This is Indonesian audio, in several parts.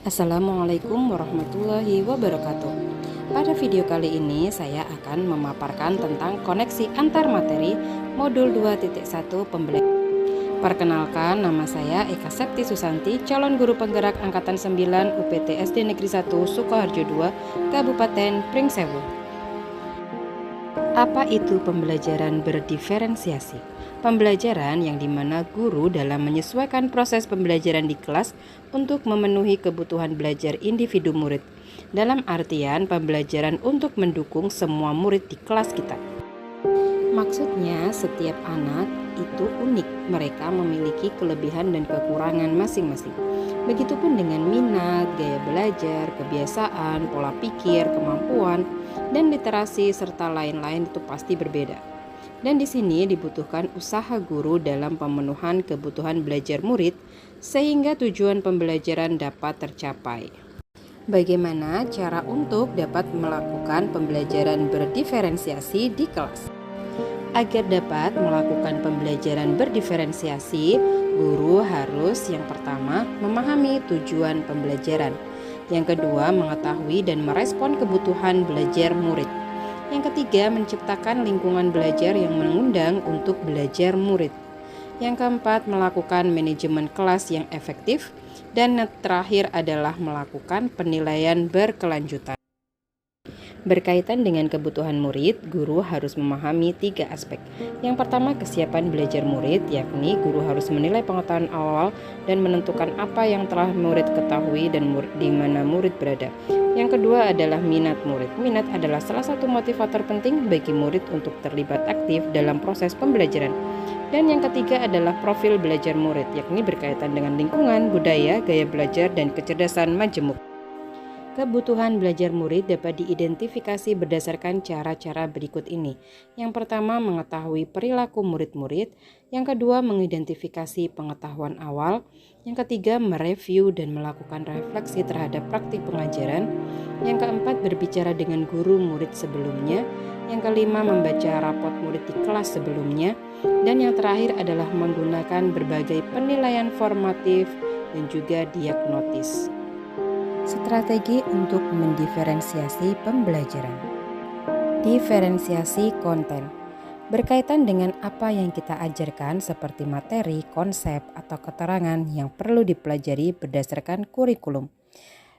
Assalamualaikum warahmatullahi wabarakatuh. Pada video kali ini saya akan memaparkan tentang koneksi antar materi modul 2.1 pembelajaran. Perkenalkan, nama saya Eka Septi Susanti, calon guru penggerak angkatan 9 UPT SD Negeri 1 Sukoharjo II, Kabupaten Pringsewu. Apa itu pembelajaran berdiferensiasi? Pembelajaran yang dimana guru dalam menyesuaikan proses pembelajaran di kelas untuk memenuhi kebutuhan belajar individu murid. Dalam artian pembelajaran untuk mendukung semua murid di kelas kita. Maksudnya setiap anak itu unik, mereka memiliki kelebihan dan kekurangan masing-masing. Begitupun dengan minat, gaya belajar, kebiasaan, pola pikir, kemampuan, dan literasi serta lain-lain itu pasti berbeda. Dan di sini dibutuhkan usaha guru dalam pemenuhan kebutuhan belajar murid sehingga tujuan pembelajaran dapat tercapai. Bagaimana cara untuk dapat melakukan pembelajaran berdiferensiasi di kelas? Agar dapat melakukan pembelajaran berdiferensiasi, guru harus yang pertama memahami tujuan pembelajaran, yang kedua mengetahui dan merespon kebutuhan belajar murid, yang ketiga menciptakan lingkungan belajar yang mengundang untuk belajar murid, yang keempat melakukan manajemen kelas yang efektif, dan yang terakhir adalah melakukan penilaian berkelanjutan. Berkaitan dengan kebutuhan murid, guru harus memahami 3 aspek. Yang pertama, kesiapan belajar murid, yakni guru harus menilai pengetahuan awal dan menentukan apa yang telah murid ketahui dan di mana murid berada. Yang kedua adalah minat murid. Minat adalah salah satu motivator penting bagi murid untuk terlibat aktif dalam proses pembelajaran. Dan yang ketiga adalah profil belajar murid, yakni berkaitan dengan lingkungan, budaya, gaya belajar, dan kecerdasan majemuk. Kebutuhan belajar murid dapat diidentifikasi berdasarkan cara-cara berikut ini. Yang pertama, mengetahui perilaku murid-murid. Yang kedua, mengidentifikasi pengetahuan awal. Yang ketiga, mereview dan melakukan refleksi terhadap praktik pengajaran. Yang keempat, berbicara dengan guru murid sebelumnya. Yang kelima, membaca rapot murid di kelas sebelumnya. Dan yang terakhir adalah menggunakan berbagai penilaian formatif dan juga diagnotis. Strategi untuk mendiferensiasi pembelajaran. Diferensiasi konten berkaitan dengan apa yang kita ajarkan seperti materi, konsep, atau keterangan yang perlu dipelajari berdasarkan kurikulum.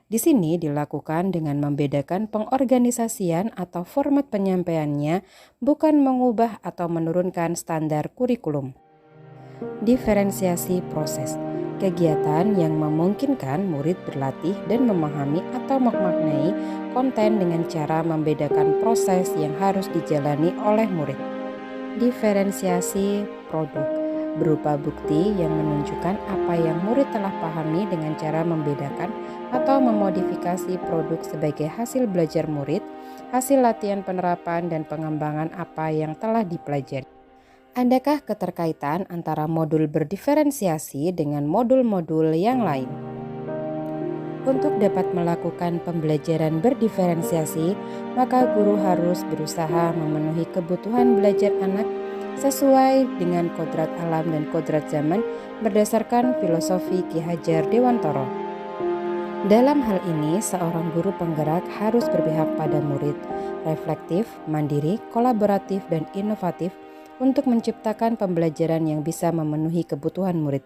Di sini dilakukan dengan membedakan pengorganisasian atau format penyampaiannya, bukan mengubah atau menurunkan standar kurikulum. Diferensiasi proses. Kegiatan yang memungkinkan murid berlatih dan memahami atau memaknai konten dengan cara membedakan proses yang harus dijalani oleh murid. Diferensiasi produk berupa bukti yang menunjukkan apa yang murid telah pahami dengan cara membedakan atau memodifikasi produk sebagai hasil belajar murid, hasil latihan penerapan dan pengembangan apa yang telah dipelajari. Adakah keterkaitan antara modul berdiferensiasi dengan modul-modul yang lain? Untuk dapat melakukan pembelajaran berdiferensiasi, maka guru harus berusaha memenuhi kebutuhan belajar anak sesuai dengan kodrat alam dan kodrat zaman berdasarkan filosofi Ki Hajar Dewantoro. Dalam hal ini, seorang guru penggerak harus berpihak pada murid, reflektif, mandiri, kolaboratif, dan inovatif untuk menciptakan pembelajaran yang bisa memenuhi kebutuhan murid.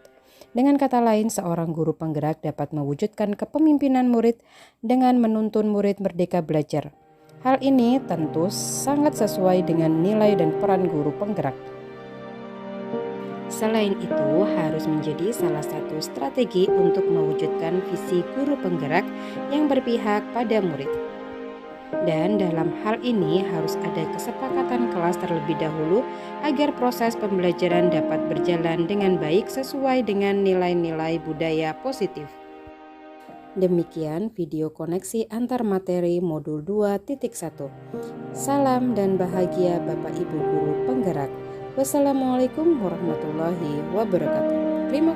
Dengan kata lain, seorang guru penggerak dapat mewujudkan kepemimpinan murid dengan menuntun murid merdeka belajar. Hal ini tentu sangat sesuai dengan nilai dan peran guru penggerak. Selain itu, harus menjadi salah satu strategi untuk mewujudkan visi guru penggerak yang berpihak pada murid. Dan dalam hal ini harus ada kesepakatan kelas terlebih dahulu agar proses pembelajaran dapat berjalan dengan baik sesuai dengan nilai-nilai budaya positif. Demikian video koneksi antar materi modul 2.1. Salam dan bahagia Bapak Ibu Guru Penggerak. Wassalamualaikum warahmatullahi wabarakatuh. Terima kasih.